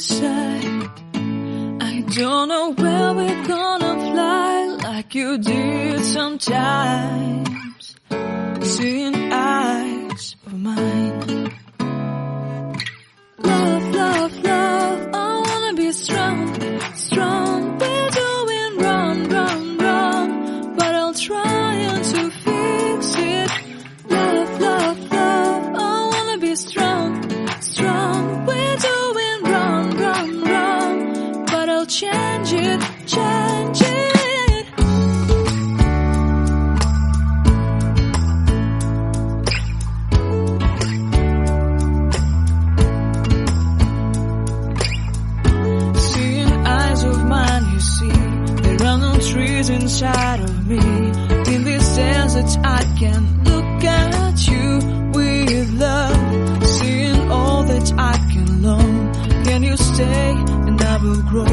beside. I don't know where we're gonna fly like you did sometimes. Seeing eyes of mine. Love, love, love, I wanna be strong, strong. We're doing wrong, wrong, wrong, but I'll try to fix it. Love, love, love, I wanna be strong, strong. We're doing wrong, wrong, wrong, but I'll change it, change it. Trees inside of me. In this desert I can look at you with love. Seeing all that I can learn. Can you stay and I will grow?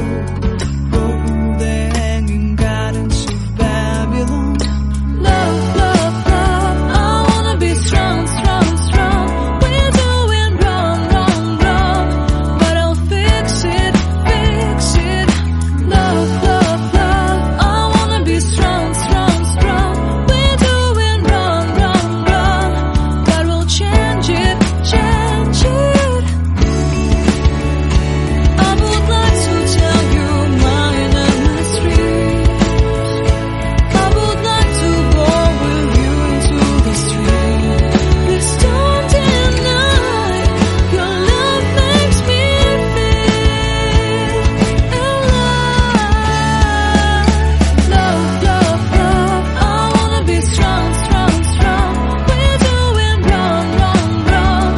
Grow the hanging gardens of Babylon. Love, love, love, I wanna be strong, strong, strong. We're doing wrong, wrong, wrong, but I'll fix it, fix it. Love, love, strong, strong, strong. We're doing wrong, wrong, wrong, but we'll change it, change it. I would like to tell you mine and my dreams. I would like to go with you into the street. Please don't deny your love makes me feel alive. Love, love, I wanna be strong, strong, strong. We're doing wrong, wrong, wrong,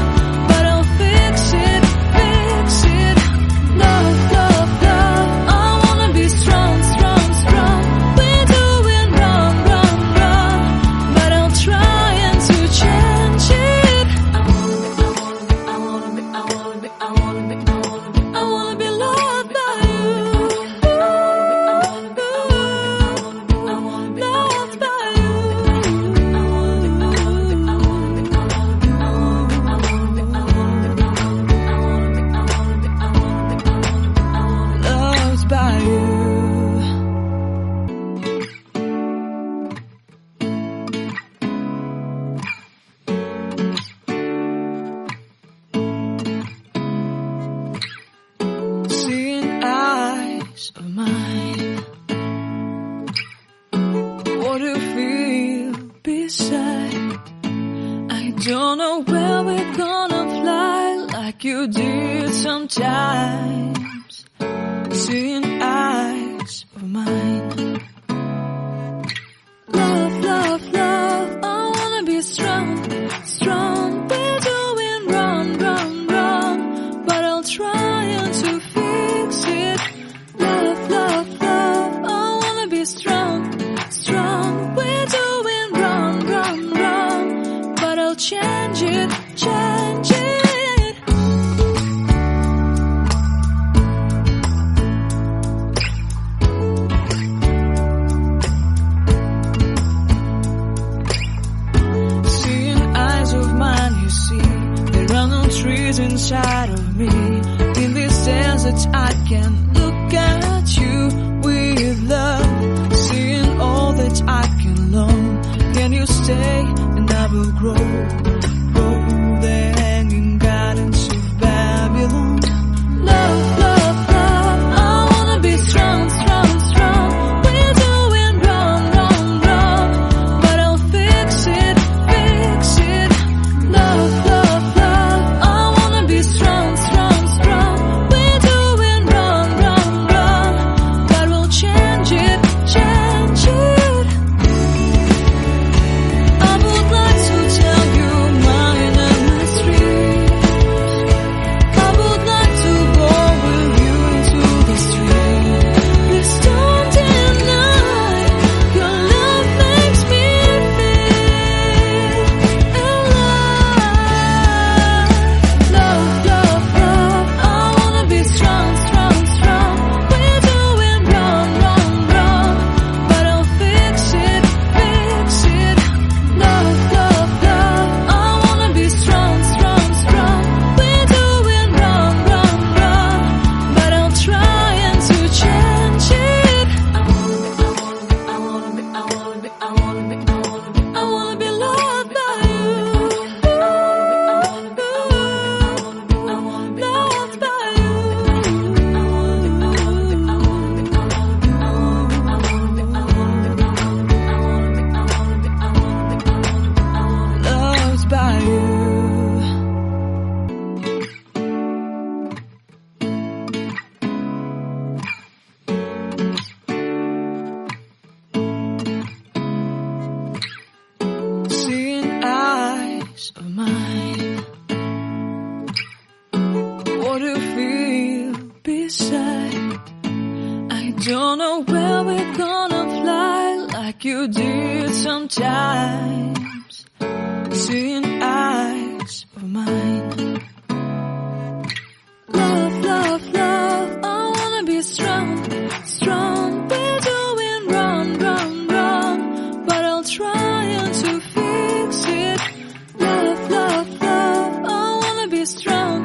but I'll fix it, fix it. Love, love, love, I wanna be strong, strong, strong. We're doing wrong, wrong, wrong, but I'll try to change it. I wanna be loved by you. Loved by you. Loved by you. Seeing eyes of mine. What do you feel beside? I don't know where we're gonna fly like you did sometimes. Seeing eyes of mine. Love, love, love, I wanna be strong, strong. We're doing wrong, wrong, wrong, but I'll try to fix it. Love, love, love, I wanna be strong, strong. We're doing wrong, wrong, wrong, but I'll change it, change it. Seeing eyes of mine, you see, there are no trees inside of me. In this desert I can look at you with love. Seeing all that I can learn. Can you stay and I will grow? Grow the hanging gardens of Babylon. Love, love, love, I wanna be strong, strong, strong. We're doing wrong, wrong, wrong, but I'll fix it, fix it. Love, love, love, I wanna be strong, strong, strong. We're doing wrong, wrong, wrong, but we'll change it, change it. I would like to tell you beside. I don't know where we're gonna fly like you did sometimes. Seeing eyes of mine. Love, love, love, I wanna be strong, strong. We're doing wrong, wrong, wrong, but I'll try to fix it. Love, love, love, I wanna be strong,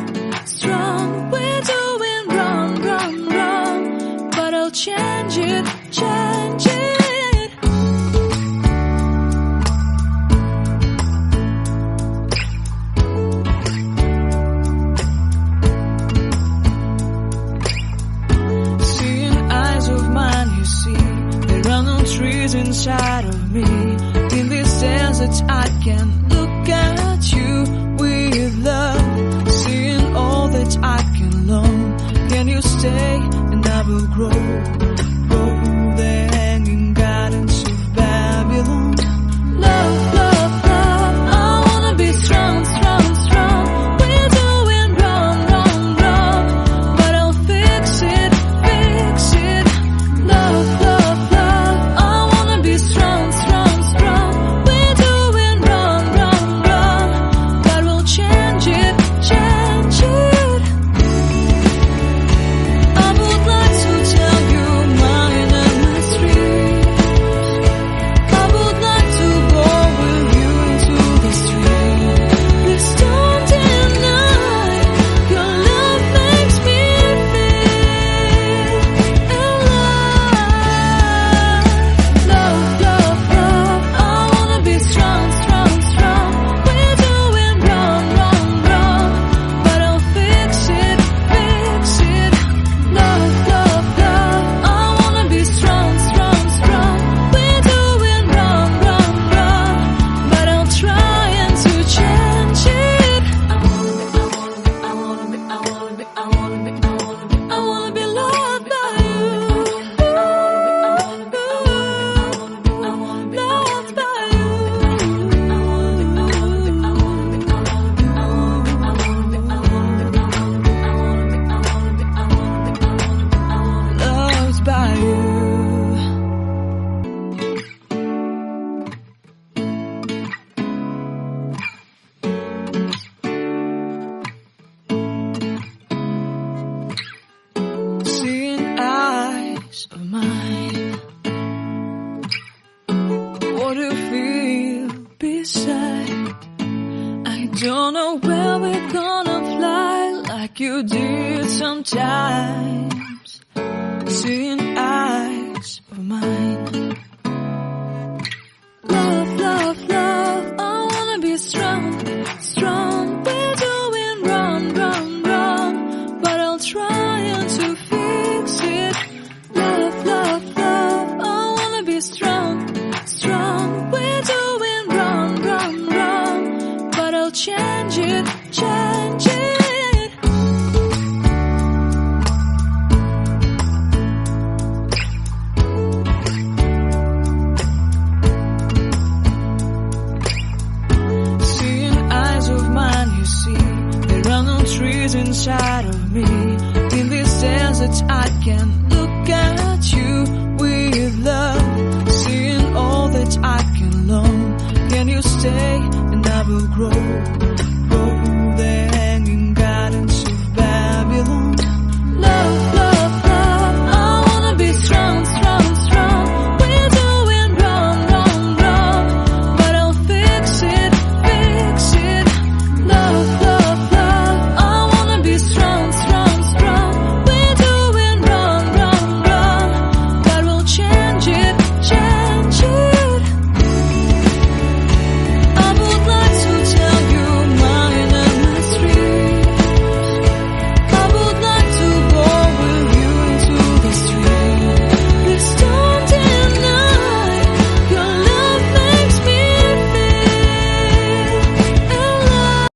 strong. We're doing wrong, wrong, wrong, but I'll change it, change it. Trees inside of me. In this desert I can look at you with love, seeing all that I can learn. Can you stay and I will grow, grow the hanging gardens of Babylon. Love, love, love, I wanna be strong, strong, strong. We're doing wrong, wrong, wrong, but I'll fix it, fix it. Love, love, strong, strong, strong. We're doing wrong, wrong, wrong, but we'll change it, change it. I would like to tell you mine and my street. I would like to go with you into the street. Please don't deny your love makes me feel alive. Love, love, love, I wanna be strong, strong, strong. We're doing wrong, wrong, wrong, but I'll fix it, fix it. Love, love, love, I wanna be strong, strong, strong. We're doing wrong, wrong, wrong, but I'll try to change it. I wanna be loved by you. Loved by you. Loved by you. Seeing eyes of mine. What do you feel beside? I don't know where we're gonna fly like you did sometimes. Seeing eyes of mine. Love, love, love, I wanna be strong, strong. We're doing wrong, wrong, wrong, but I'll try to fix it. Love, love, love, I wanna be strong, strong. We're doing wrong, wrong, wrong, but I'll change it, change it. Seeing eyes of mine, you see, there are no trees inside of me. In this desert I can